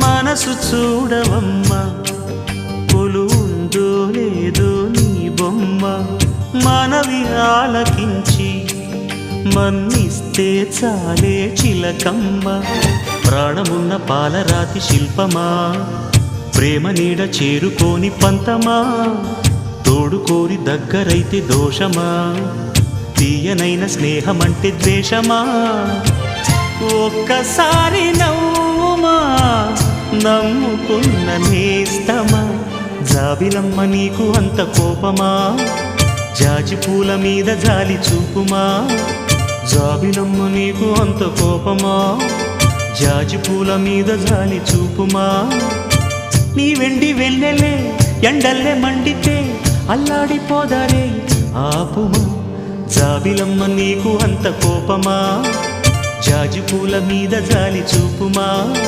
మనసు చూడవమ్మా కొలువుందో లేదో నీ బొమ్మ మనవి ఆలకించి మన్నిస్తే చాలే చిలకమ్మ ప్రాణమున్న పాలరాతి శిల్పమా ప్రేమ నీడ చేరుకోని పంతమా తోడుకోరి దగ్గరైతే దోషమా తీయనైన స్నేహమంటే ద్వేషమా ఒక్కసారి నవ్వుమా నమ్ముకున్న నేస్తమా జాబిలమ్మ నీకు అంత కోపమా జాజి పూల మీద జాలి చూపుమా జాబిలమ్మ నీకు అంత కోపమా జాజి పూల మీద జాలి చూపుమా నీ వెండి వెన్నెలే ఎండల్లే మండితే అల్లాడిపోదారే ఆపుమా జాబిలమ్మ నీకు అంత కోపమా జాజి పూల మీద జాలి చూపుమా